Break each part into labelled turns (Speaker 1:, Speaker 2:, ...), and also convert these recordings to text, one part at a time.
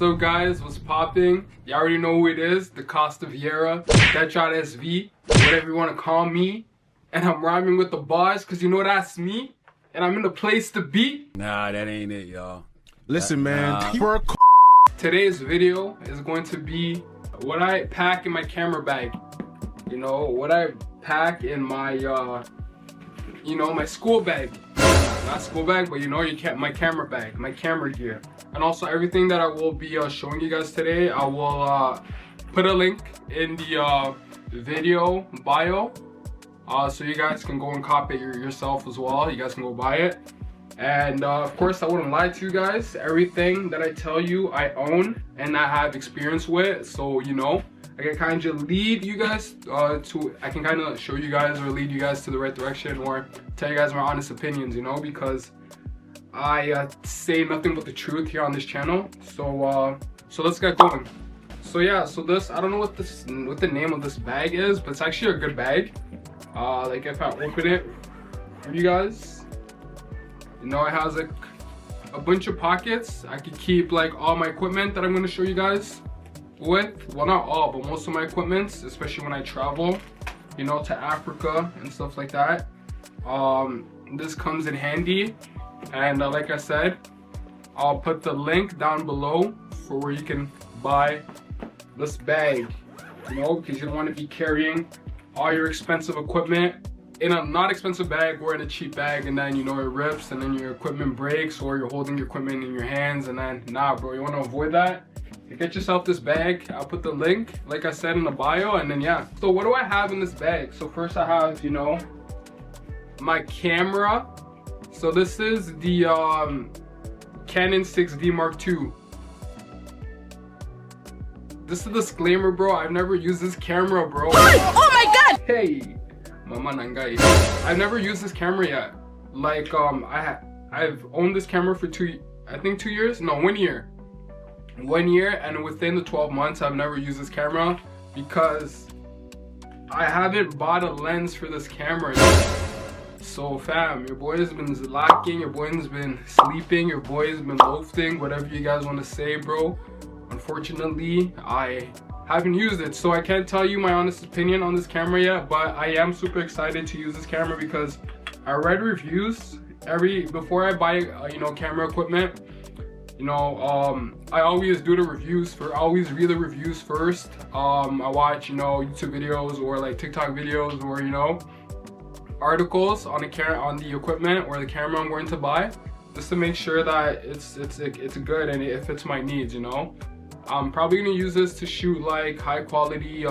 Speaker 1: What's up guys, what's popping? You already know who it is, the Costa Vieira, Deadshot SV, whatever you want to call me. And I'm rhyming with the bars because you know that's me. And I'm in the place to be.
Speaker 2: Nah, that ain't it, y'all.
Speaker 3: Listen, man.
Speaker 1: Today's video is going to be what I pack in my camera bag. You know, what I pack in my, my school bag. Not school bag, but my camera bag, my camera gear. And also everything that I will be showing you guys today, I will put a link in the video bio. So you guys can go and copy it yourself as well. You guys can go buy it. And of course, I wouldn't lie to you guys. Everything that I tell you, I own and I have experience with. So, I can kind of lead you guys I can kind of show you guys or lead you guys to the right direction or tell you guys my honest opinions, because I say nothing but the truth here on this channel. So let's get going. So yeah, so this, I don't know what the name of this bag is, but it's actually a good bag. Like if I open it for you guys, it has like a bunch of pockets. I could keep like all my equipment that I'm going to show you guys with. Well, not all, but most of my equipment, especially when I travel, to Africa and stuff like that. This comes in handy. And like I said, I'll put the link down below for where you can buy this bag, because you don't want to be carrying all your expensive equipment in a not expensive bag or in a cheap bag, and then it rips and then your equipment breaks, or you're holding your equipment in your hands, and then nah bro, you want to avoid that. You get yourself this bag. I'll put the link like I said in the bio, and then yeah. So what do I have in this bag? So first I have my camera. So this is the Canon 6D Mark II. This is a disclaimer, bro. I've never used this camera, bro.
Speaker 4: Oh my god!
Speaker 1: Hey, mama nangai. I've never used this camera yet. Like I've owned this camera for 2 years. No, 1 year. 1 year, and within the 12 months, I've never used this camera because I haven't bought a lens for this camera yet. So fam, your boy has been lacking, your boy has been sleeping, your boy has been loafing, whatever you guys want to say, bro. Unfortunately, I haven't used it, so I can't tell you my honest opinion on this camera yet, but I am super excited to use this camera because I read reviews before I buy camera equipment. I always do the reviews I always read the reviews first. I watch YouTube videos or like TikTok videos or articles on the equipment or the camera I'm going to buy, just to make sure that it's good and it fits my needs. I'm probably gonna use this to shoot like high quality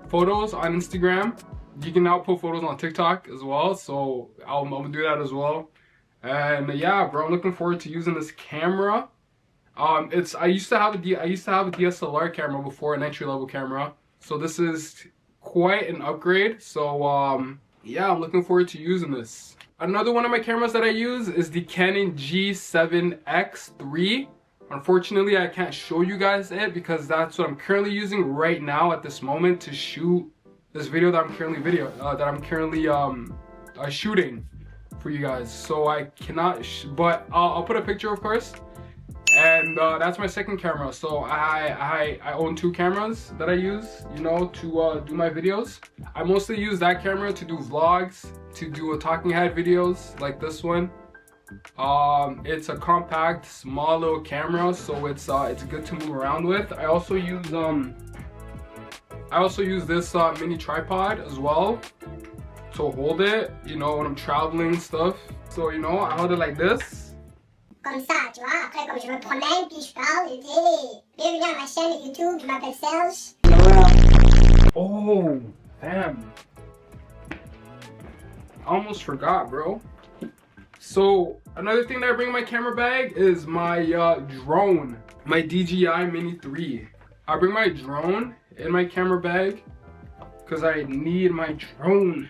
Speaker 1: photos on Instagram. You can now put photos on TikTok as well, so I'm gonna do that as well. And yeah, bro, I'm looking forward to using this camera. I used to have a DSLR camera before, an entry-level camera, so this is quite an upgrade. So yeah, I'm looking forward to using this. Another one of my cameras that I use is the Canon G7X III. Unfortunately, I can't show you guys it because that's what I'm currently using right now at this moment to shoot this video that I'm currently shooting for you guys. So I cannot, but I'll put a picture, of course. And that's my second camera. So I own 2 cameras that I use, to do my videos. I mostly use that camera to do vlogs, to do talking head videos like this one. It's a compact, small little camera, so it's good to move around with. I also use this mini tripod as well to hold it, when I'm traveling and stuff. So I hold it like this.
Speaker 5: Comme ça, tu vois. Après, comme je me promène, puis je parle, et bienvenue à ma chaîne YouTube, je m'appelle Serge.
Speaker 1: Oh, damn. I almost forgot, bro. So, another thing that I bring in my camera bag is my drone, my DJI Mini 3. I bring my drone in my camera bag because I need my drone,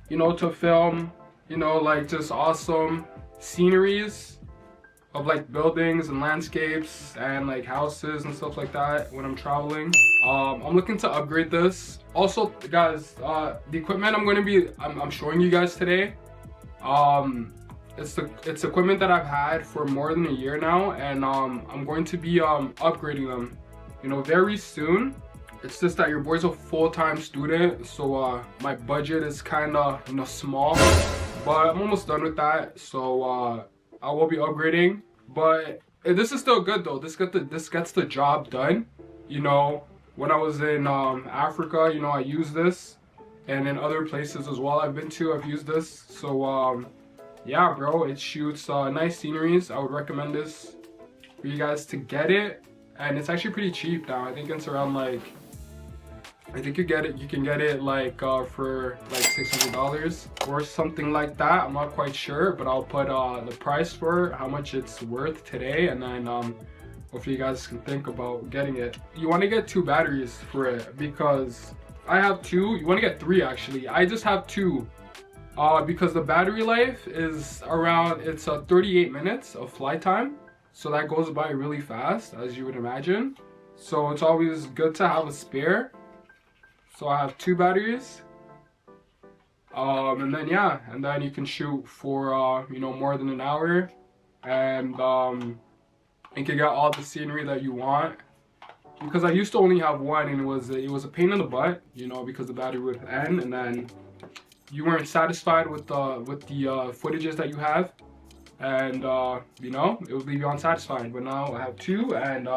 Speaker 1: to film, like just awesome sceneries of like buildings and landscapes and like houses and stuff like that when I'm traveling. I'm looking to upgrade this. Also, guys, the equipment I'm showing you guys today, it's equipment that I've had for more than a year now, and I'm going to be upgrading them, you know, very soon. It's just that your boy's a full-time student, so my budget is kind of, you know, small, but I'm almost done with that. So I will be upgrading, but this is still good though. This gets the job done. You know, when I was in Africa, you know, I used this, and in other places as well I've been to, I've used this. So yeah, bro, it shoots nice sceneries. I would recommend this for you guys to get it, and it's actually pretty cheap now. I think it's around like, I think you can get it like for like $600 or something like that. I'm not quite sure, but I'll put the price for how much it's worth today, and then hopefully you guys can think about getting it. You want to get 2 batteries for it, because I have 2. You want to get 3 actually. I just have 2 because the battery life is around, it's 38 minutes of flight time, so that goes by really fast, as you would imagine. So it's always good to have a spare. So I have 2 batteries, and then yeah, and then you can shoot for you know, more than an hour, and you can get all the scenery that you want. Because I used to only have 1, and it was a pain in the butt, you know, because the battery would end, and then you weren't satisfied with the footages that you have, and you know, it would leave you unsatisfied. But now I have 2, and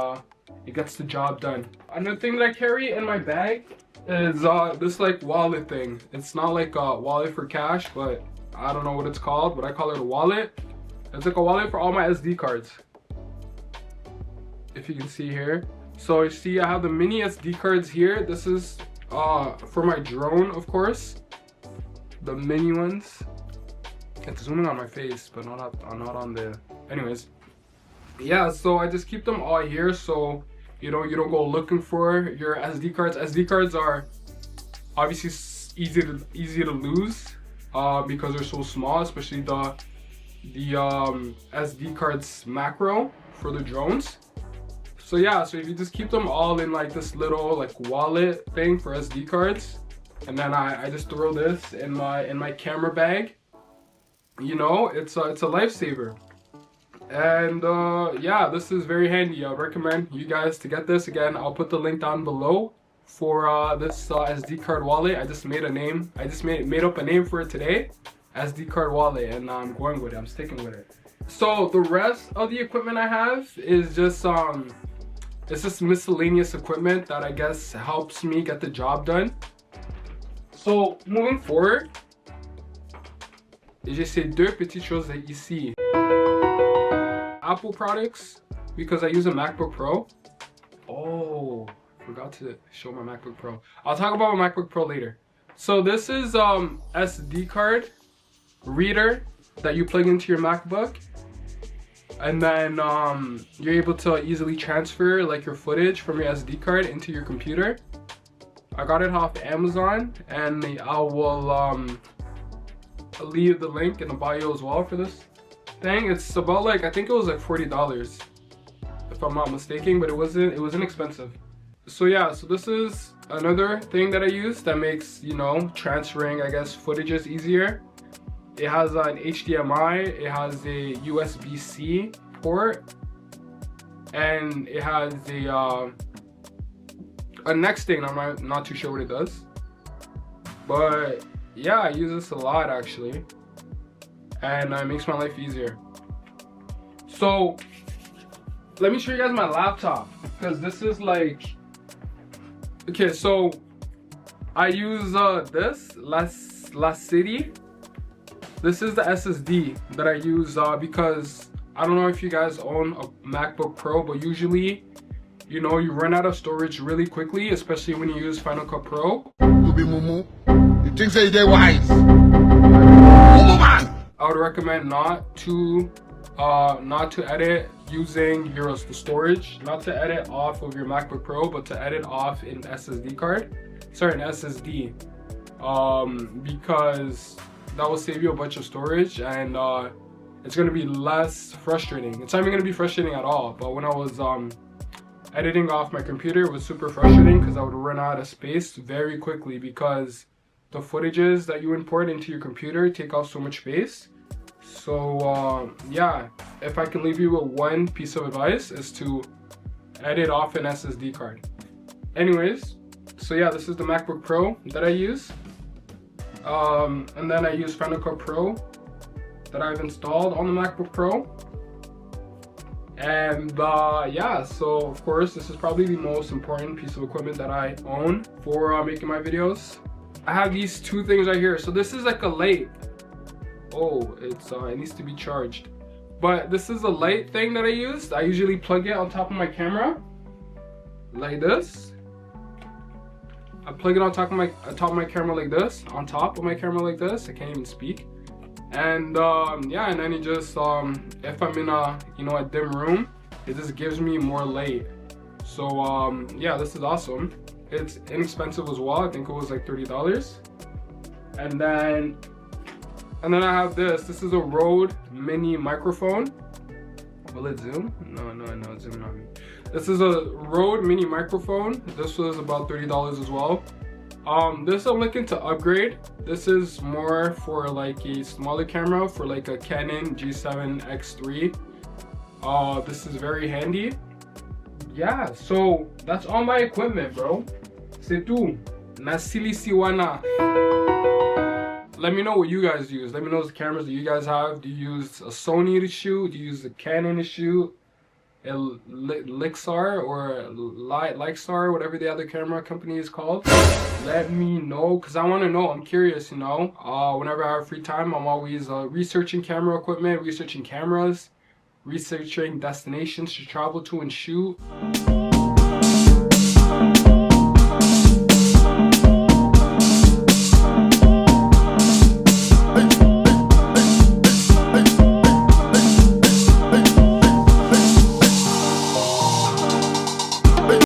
Speaker 1: it gets the job done. Another thing that I carry in my bag is this like wallet thing. It's not like a wallet for cash, but I don't know what it's called, but I call it a wallet. It's like a wallet for all my SD cards, if you can see here. So you see I have the mini SD cards here. This is for my drone, of course, the mini ones. It's zooming on my face, but not on the, anyways. Yeah, so I just keep them all here, so you know, you don't go looking for your SD cards. SD cards are obviously easy to lose because they're so small, especially the SD cards macro for the drones. So yeah, so if you just keep them all in like this little like wallet thing for SD cards, and then I just throw this in my camera bag, you know, it's a lifesaver. And yeah, this is very handy. I recommend you guys to get this. Again, I'll put the link down below for this SD card wallet. I just made a name. I just made up a name for it today, SD card wallet, and I'm going with it. I'm sticking with it. So the rest of the equipment I have is just it's just miscellaneous equipment that I guess helps me get the job done. So moving forward, j'ai ces 2 petites choses ici. Apple products, because I use a MacBook Pro. Oh, forgot to show my MacBook Pro. I'll talk about my MacBook Pro later. So this is SD card reader that you plug into your MacBook, and then you're able to easily transfer like your footage from your SD card into your computer. I got it off Amazon, and I will leave the link in the bio as well for this thing. It's about like, I think it was like $40 if I'm not mistaken, but it wasn't expensive. So yeah, so this is another thing that I use that makes, you know, transferring, I guess, footages easier. It has an HDMI, it has a USB-C port, and it has a next thing. I'm not too sure what it does, but yeah, I use this a lot actually, and it makes my life easier. So let me show you guys my laptop, because this is like, okay, so I use this La City. This is the SSD that I use because I don't know if you guys own a MacBook Pro, but usually, you know, you run out of storage really quickly, especially when you use Final Cut Pro.
Speaker 2: You be mumu. You think say they wise?
Speaker 1: I would recommend not to edit using the storage, not to edit off of your MacBook Pro, but to edit off an SSD card. Sorry, an SSD, because that will save you a bunch of storage, and it's gonna be less frustrating. It's not even gonna be frustrating at all. But when I was editing off my computer, it was super frustrating because I would run out of space very quickly, because the footages that you import into your computer take off so much space. So yeah, if I can leave you with one piece of advice, is to edit off an SSD card. Anyways, so yeah, this is the MacBook Pro that I use. And then I use Final Cut Pro that I've installed on the MacBook Pro. And yeah, so of course this is probably the most important piece of equipment that I own for making my videos. I have these two things right here. So this is like a light. Oh, it needs to be charged. But this is a light thing that I use. I usually plug it on top of my camera like this. I plug it on top of my camera like this, on top of my camera like this. I can't even speak. And yeah, and then it just if I'm in a a dim room, it just gives me more light. So yeah, this is awesome. It's inexpensive as well. I think it was like $30. And then I have this. This is a Rode mini microphone. Will it zoom? No, it's zooming on me. This is a Rode mini microphone. This was about $30 as well. This I'm looking to upgrade. This is more for like a smaller camera, for like a Canon G7X3. This is very handy. Yeah, so that's all my equipment, bro. C'est tout. Nasili Siwana. Let me know what you guys use. Let me know the cameras that you guys have. Do you use a Sony to shoot? Do you use a Canon to shoot? A Lixar or Lixar, whatever the other camera company is called. Let me know, because I want to know. I'm curious, whenever I have free time, I'm always researching camera equipment, researching cameras, researching destinations to travel to and shoot.